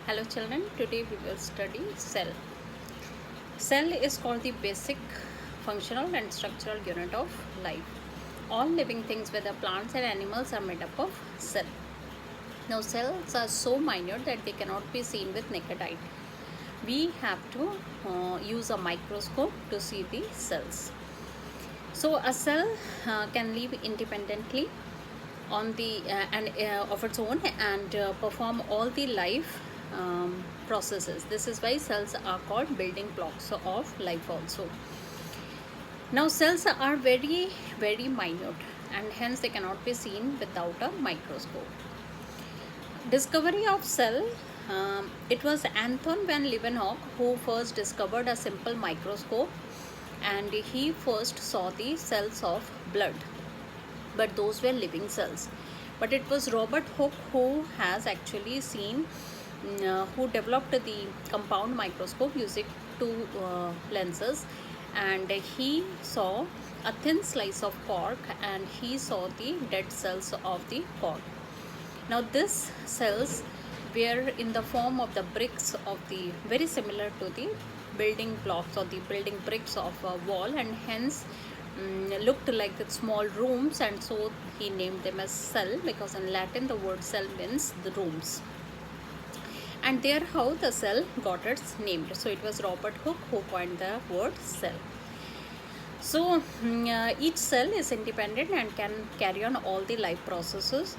Hello children, today we will study cell. Cell is called the basic functional and structural unit of life. All living things, whether plants and animals, are made up of cell. Now cells are so minute that they cannot be seen with naked eye. We have to use a microscope to see the cells. So a cell can live independently on the of its own and perform all the life processes. This is why cells are called building blocks of life also. Now cells are very minute and hence they cannot be seen without a microscope. Discovery of cell, it was Anton van Leeuwenhoek who first discovered a simple microscope, and he first saw the cells of blood, but those were living cells. But it was Robert Hooke who has actually seen who developed the compound microscope using two lenses, and he saw a thin slice of cork and he saw the dead cells of the cork. Now these cells were in the form of the bricks of the, very similar to the building blocks or the building bricks of a wall, and hence looked like the small rooms, and so he named them as cell, because in Latin the word cell means the rooms, and there how the cell got its name. So it was Robert Hooke who coined the word cell. So each cell is independent and can carry on all the life processes.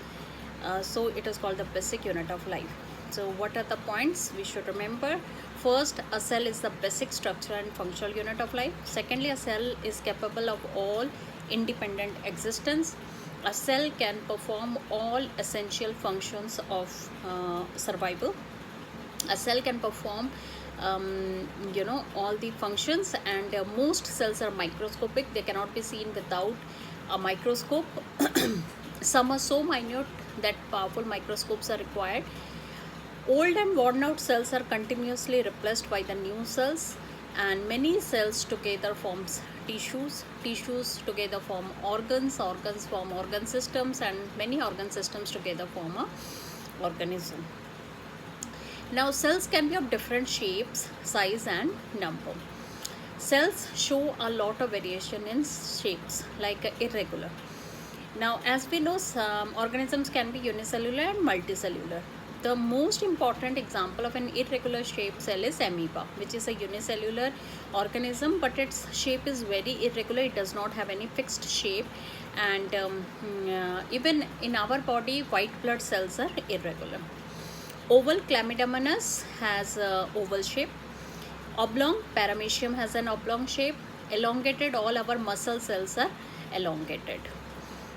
So it is called the basic unit of life. So what are the points we should remember? First, a cell is the basic structure and functional unit of life. Secondly, a cell is capable of all independent existence. A cell can perform all essential functions of survival. A cell can perform all the functions, and most cells are microscopic. They cannot be seen without a microscope. Some are so minute that powerful microscopes are required. Old and worn out cells are continuously replaced by the new cells, and many cells together forms tissues. Tissues together form organs. Organs form organ systems, and many organ systems together form a organism. Now cells can be of different shapes, size and number. Cells show a lot of variation in shapes, like irregular. Now as we know, some organisms can be unicellular and multicellular. The most important example of an irregular shaped cell is amoeba, which is a unicellular organism, but its shape is very irregular. It does not have any fixed shape, and even in our body, white blood cells are irregular. Oval Chlamydomonas has oval shape. Oblong Paramecium has an oblong shape. Elongated, all our muscle cells are elongated.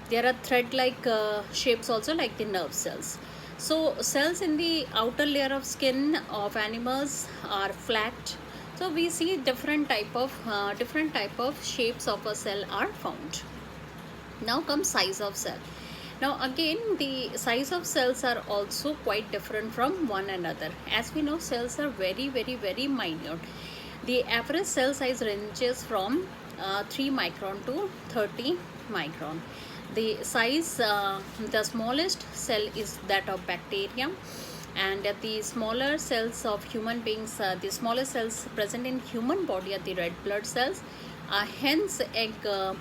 There are thread-like shapes also, like the nerve cells. So cells in the outer layer of skin of animals are flat. So we see different type of shapes of a cell are found. Now comes size of cell. Now again, the size of cells are also quite different from one another. As we know, cells are very minute. The average cell size ranges from 3 micron to 30 micron. The size, the smallest cell is that of bacteria, and the smaller cells of human beings, the smallest cells present in human body are the red blood cells. Hence egg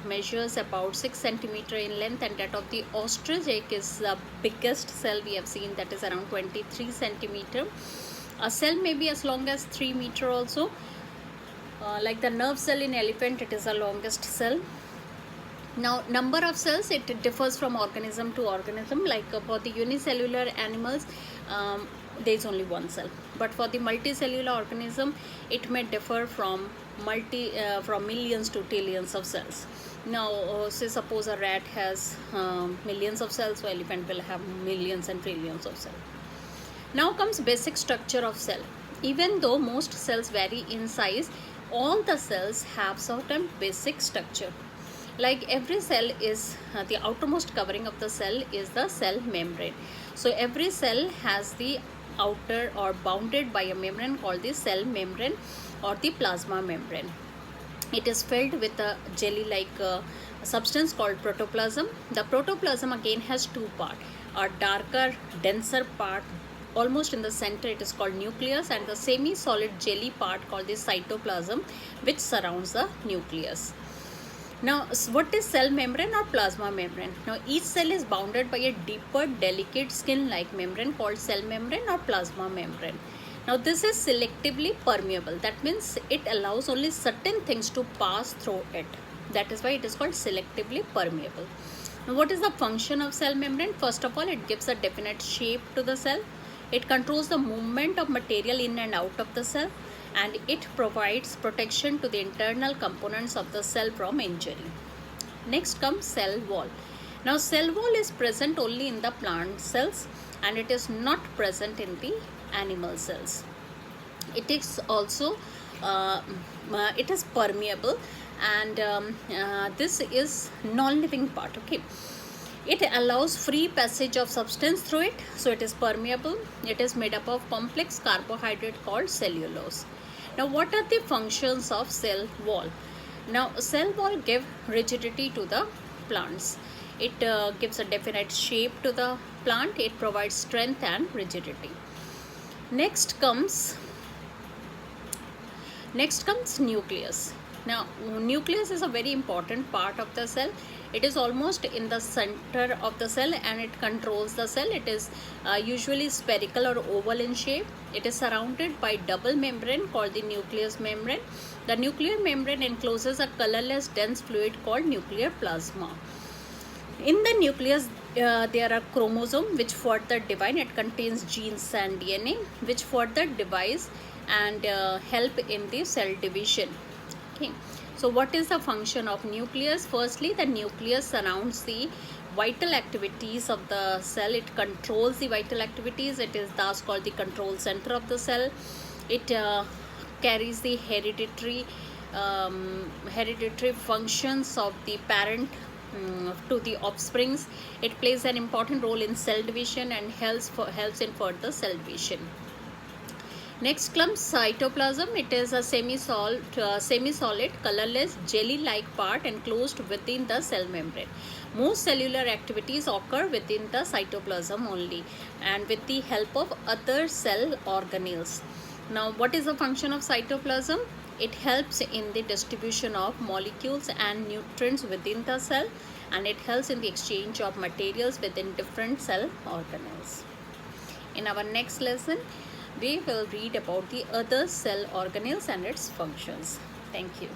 measures about 6 centimeter in length, and that of the ostrich egg is the biggest cell we have seen, that is around 23 centimeter. A cell may be as long as 3 meter also. Like the nerve cell in elephant, it is the longest cell. Now number of cells, it differs from organism to organism. Like for the unicellular animals, there is only one cell, but for the multicellular organism, it may differ from millions to trillions of cells. Now say suppose a rat has millions of cells, so elephant will have millions and trillions of cells. Now comes basic structure of cell. Even though most cells vary in size, all the cells have certain basic structure. Like every cell is the outermost covering of the cell is the cell membrane. So every cell has the outer or bounded by a membrane called the cell membrane or the plasma membrane. It is filled with a jelly-like substance called protoplasm. The protoplasm again has two parts: a darker, denser part almost in the center, it is called nucleus, and the semi-solid jelly part called the cytoplasm, which surrounds the nucleus. Now, what is cell membrane or plasma membrane? Now, each cell is bounded by a deeper, delicate skin-like membrane called cell membrane or plasma membrane. Now, this is selectively permeable. That means it allows only certain things to pass through it. That is why it is called selectively permeable. Now, what is the function of cell membrane? First of all, it gives a definite shape to the cell. It controls the movement of material in and out of the cell, and it provides protection to the internal components of the cell from injury. Next comes cell wall. Now, cell wall is present only in the plant cells, and it is not present in the animal cells. It is also it is permeable, and this is non-living part. Okay, it allows free passage of substance through it, so it is permeable. It is made up of complex carbohydrate called cellulose. Now, what are the functions of cell wall? Now, cell wall give rigidity to the plants. It gives a definite shape to the plant. It provides strength and rigidity. Next comes nucleus. Now, nucleus is a very important part of the cell. It is almost in the center of the cell, and it controls the cell. It is usually spherical or oval in shape. It is surrounded by double membrane called the nucleus membrane. The nuclear membrane encloses a colorless dense fluid called nuclear plasma. In the nucleus, there are chromosomes which further divide. It contains genes and DNA which further divide and help in the cell division. Okay. So, what is the function of nucleus? Firstly, the nucleus surrounds the vital activities of the cell. It controls the vital activities. It is thus called the control center of the cell. It carries the hereditary functions of the parent to the offsprings. It plays an important role in cell division and helps in further cell division. Next comes cytoplasm. It is a semi-solid, colorless, jelly-like part enclosed within the cell membrane. Most cellular activities occur within the cytoplasm only, and with the help of other cell organelles. Now, what is the function of cytoplasm? It helps in the distribution of molecules and nutrients within the cell, and it helps in the exchange of materials within different cell organelles. In our next lesson, we will read about the other cell organelles and its functions. Thank you.